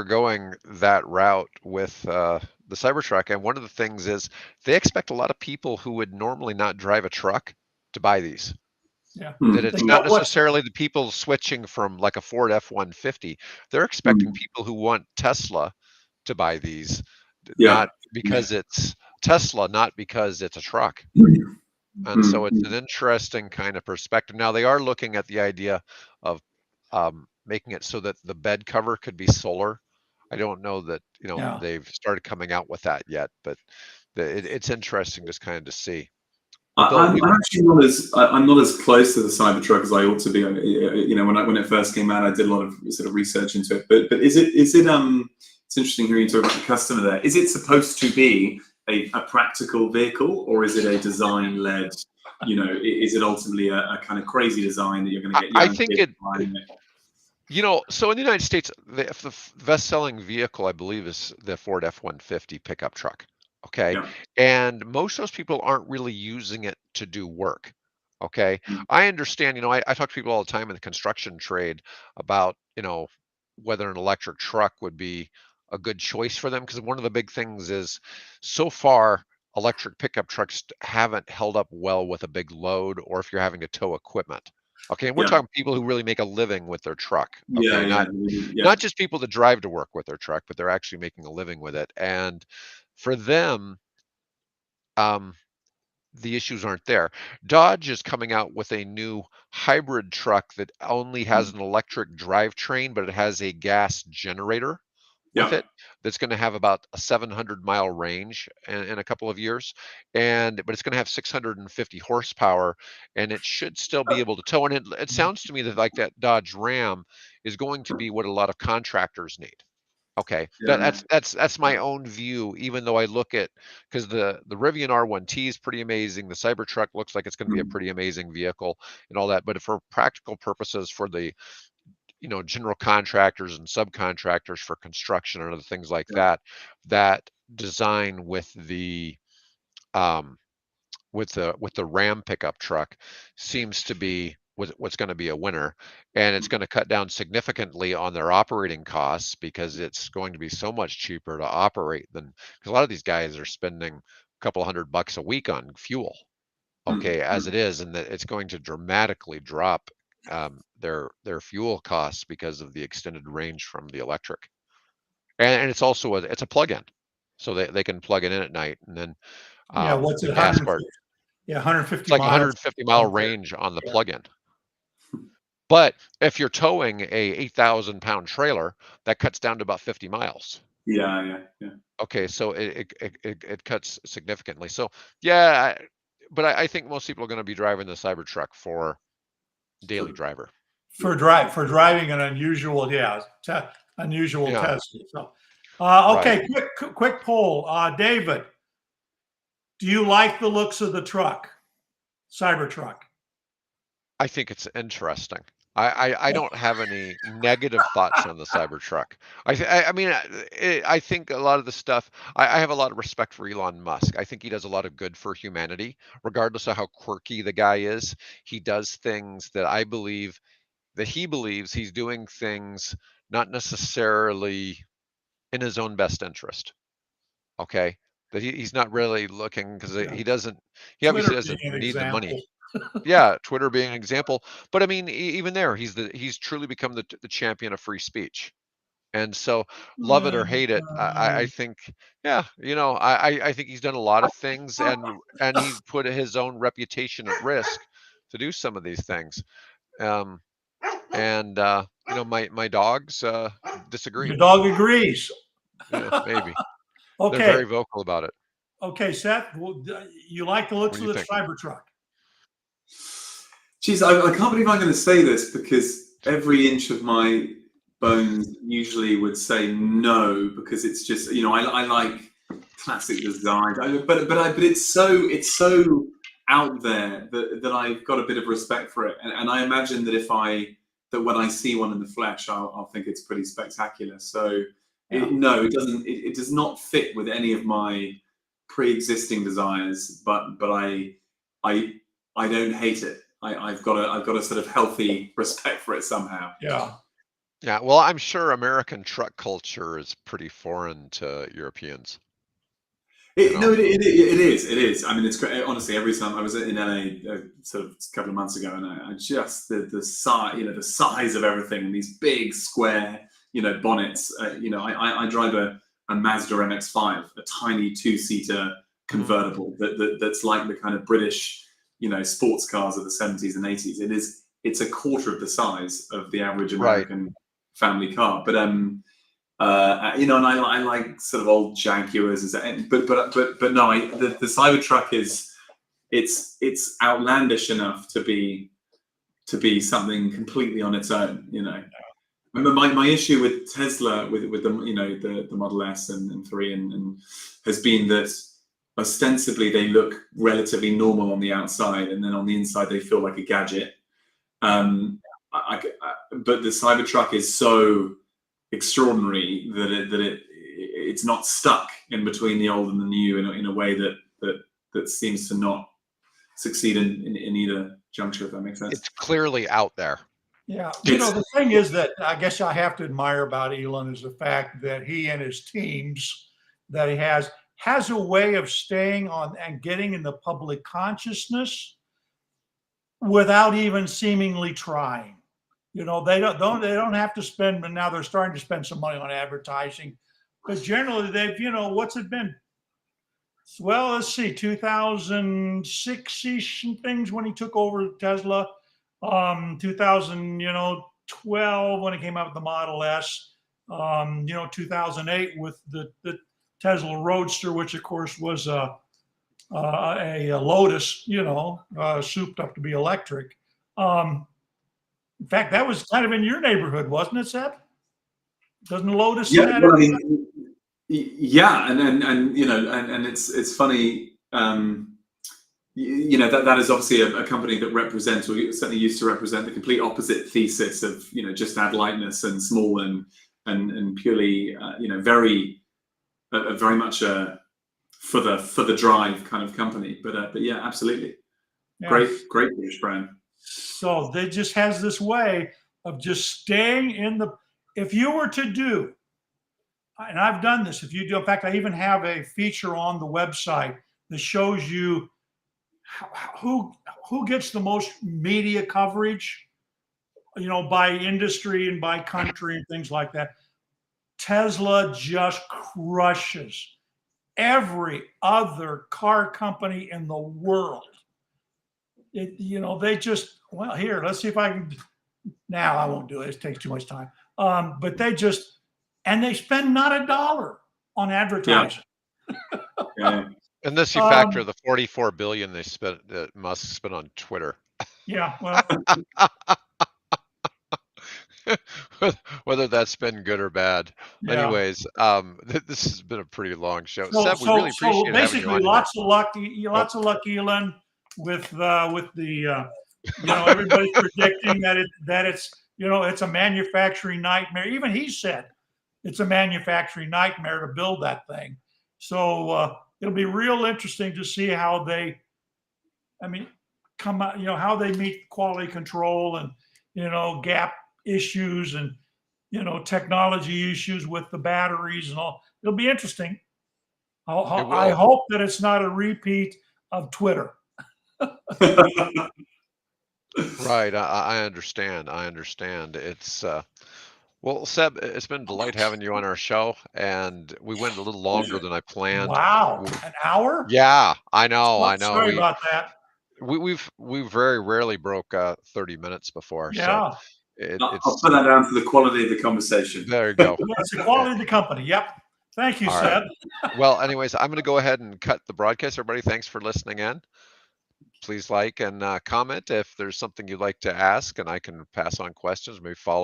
S1: going that route with the Cybertruck. And one of the things is they expect a lot of people who would normally not drive a truck to buy these.
S3: yeah,
S1: That
S3: they
S1: it's not
S3: got what?
S1: necessarily the people switching from like a Ford F-150. They're expecting
S2: Hmm.
S1: people who want Tesla to buy these,
S2: Yeah.
S1: not because it's Tesla, not because it's a truck. And so it's
S2: Mm.
S1: an interesting kind of perspective. Now they are looking at the idea of making it so that the bed cover could be solar. I don't know that
S3: Yeah,
S1: they've started coming out with that yet, but it's interesting just kind of to see. But
S2: I,
S1: they'll
S2: I'm,
S1: you
S2: I'm actually not as I'm not as close to the Cybertruck as I ought to be. When it first came out, I did a lot of sort of research into it. But is it it's interesting hearing you talk about the customer there. Is it supposed to be a practical vehicle, or is it a design led? Is it ultimately a kind of crazy design that you're going to get
S1: I
S2: young
S1: think
S2: kids buying it?
S1: so in the United States, the best-selling vehicle, I believe, is the Ford F-150 pickup truck. Okay.
S2: Yeah.
S1: And most of those people aren't really using it to do work. Okay.
S2: Mm.
S1: I understand, I talk to people all the time in the construction trade about, whether an electric truck would be a good choice for them. Because one of the big things is so far, electric pickup trucks haven't held up well with a big load or if you're having to tow equipment. Okay, and we're
S2: Yeah.
S1: talking people who really make a living with their truck.
S2: Yeah.
S1: Okay,
S2: Yeah. Yeah.
S1: not just people that drive to work with their truck, but they're actually making a living with it. And for them, um, the issues aren't there. Dodge is coming out with a new hybrid truck that only has
S2: Mm.
S1: an electric drivetrain, but it has a gas generator with
S2: Yeah.
S1: it that's going to have about a 700-mile range in a couple of years, but it's going to have 650 horsepower, and it should still be able to tow. And it sounds to me that like that Dodge Ram is going to be what a lot of contractors need. Okay,
S2: Yeah.
S1: that's my own view. Even though I look at because the Rivian R1T is pretty amazing, the Cybertruck looks like it's going to be a
S2: Mm.
S1: pretty amazing vehicle and all that. But for practical purposes, for the general contractors and subcontractors for construction and other things like
S2: Yeah.
S1: that, that design um, with the Ram pickup truck seems to be what's going to be a winner, and it's going to cut down significantly on their operating costs because it's going to be so much cheaper to operate than because a lot of these guys are spending a couple $100 a week on fuel.
S2: Mm.
S1: Okay, as
S2: Mm.
S1: it is, and that it's going to dramatically drop their fuel costs because of the extended range from the electric, and it's also it's a plug-in, so they can plug it in at night, and then
S3: yeah. What's
S1: the
S3: it?
S1: gas part.
S3: 150? Yeah,
S1: It's
S3: 150
S1: like a
S3: miles.
S1: 150-mile range on the
S3: Yeah.
S1: plug-in. But if you're towing a 8,000-pound trailer, that cuts down to about 50 miles.
S2: Yeah. Yeah. Yeah.
S1: Okay, so it cuts significantly. So yeah, but I think most people are going to be driving the Cybertruck for daily driver.
S3: For driving an unusual, unusual
S1: Yeah,
S3: test. So,
S1: right.
S3: okay, quick poll. David, do you like the looks of the truck, Cybertruck?
S1: I think it's interesting. I don't have any negative thoughts on the Cybertruck. I mean, I think a lot of the stuff. I have a lot of respect for Elon Musk. I think he does a lot of good for humanity, regardless of how quirky the guy is. He does things that I believe that he believes he's doing things not necessarily in his own best interest. Okay, that he's not really looking because
S3: Yeah.
S1: he doesn't. He
S3: Twitter
S1: obviously
S3: being
S1: doesn't
S3: an
S1: need the
S3: example.
S1: money. Yeah, Twitter being an example. But I mean, even there, he's truly become the champion of free speech. And so, love it or hate it, I think, yeah, I think he's done a lot of things, and he's put his own reputation at risk to do some of these things. Um, and my dogs disagree.
S3: Your dog agrees.
S1: Yeah, maybe they're
S3: Okay.
S1: very vocal about it.
S3: Okay, Seth, well, you like the
S1: What
S3: looks
S1: do
S3: of
S1: you
S3: the
S1: think?
S3: Cybertruck?
S2: Geez, I can't believe I'm going to say this because every inch of my bones usually would say no because it's just I like classic design, but it's so out there that I've got a bit of respect for it, and I imagine that when I see one in the flesh, I'll think it's pretty spectacular. So no, it doesn't. It does not fit with any of my pre-existing desires, but I I don't hate it. I've got a sort of healthy respect for it somehow.
S3: Yeah.
S1: Yeah, well, I'm sure American truck culture is pretty foreign to Europeans.
S2: No, it is. It is. I mean, it's great. Honestly, every time I was in LA sort of a couple of months ago, and I just the size, the size of everything, and these big square, bonnets. I drive a Mazda MX-5, a tiny two-seater convertible that's like the kind of British, sports cars of the 70s and 80s. It's a quarter of the size of the average American family car, but and I like sort of old Jaguars, but no, the Cybertruck it's outlandish enough to be something completely on its own. Remember my issue with Tesla with the Model S and 3 and has been that ostensibly they look relatively normal on the outside, and then on the inside they feel like a gadget. But the Cybertruck is so extraordinary that it's not stuck in between the old and the new in a way that seems to not succeed in either juncture, if that makes sense.
S1: It's clearly out there.
S3: Yeah. The thing is that I guess I have to admire about Elon is the fact that he and his teams that he has a way of staying on and getting in the public consciousness without even seemingly trying. They don't have to spend, but now they're starting to spend some money on advertising. But generally, they've, what's it been? Well, let's see, 2006-ish and things when he took over Tesla. 2012 when it came out with the Model S. 2008 with the Tesla Roadster, which of course was a Lotus, souped up to be electric. In fact, that was kind of in your neighborhood, wasn't it, Seb? Doesn't Lotus?
S2: Yeah, well, I mean, yeah, and it's funny. That is obviously a company that represents, or certainly used to represent, the complete opposite thesis of just add lightness and small and purely very much a for the drive kind of company. But yeah, absolutely, yeah. Great British brand.
S3: So they just has this way of just staying in the. If you were to do, and I've done this, if you do, in fact, I even have a feature on the website that shows you who gets the most media coverage, by industry and by country and things like that. Tesla just crushes every other car company in the world. They just, here, let's see if I can. Now I won't do it. It takes too much time. But they spend not $1 on advertising.
S2: Yeah.
S1: And this you factor the $44 billion they spent, that Musk spent on Twitter.
S3: Yeah, well,
S1: whether that's been good or bad.
S3: Yeah.
S1: Anyways, this has been a pretty long show.
S3: So,
S1: Seb, we really appreciate
S3: basically
S1: having you on.
S3: lots of luck, Elon, with the everybody's predicting that it's it's a manufacturing nightmare. Even he said it's a manufacturing nightmare to build that thing. So it'll be real interesting to see how they, come out, how they meet quality control and, gap issues and, technology issues with the batteries and all. It'll be interesting. I hope that it's not a repeat of Twitter.
S1: Right. I understand. I understand. It's well, Seb, it's been a delight having you on our show, and we went a little longer than I planned.
S3: Wow, an hour?
S1: Yeah, I know. I know.
S3: Sorry about that.
S1: We very rarely broke 30 minutes before.
S3: Yeah.
S1: So
S2: I'll put that down for the quality of the conversation.
S1: There you go.
S3: That's the quality of the company. Yep. Thank you,
S1: All
S3: Seb.
S1: right. Well, anyways, I'm going to go ahead and cut the broadcast. Everybody, thanks for listening in. Please like and comment if there's something you'd like to ask, and I can pass on questions, maybe follow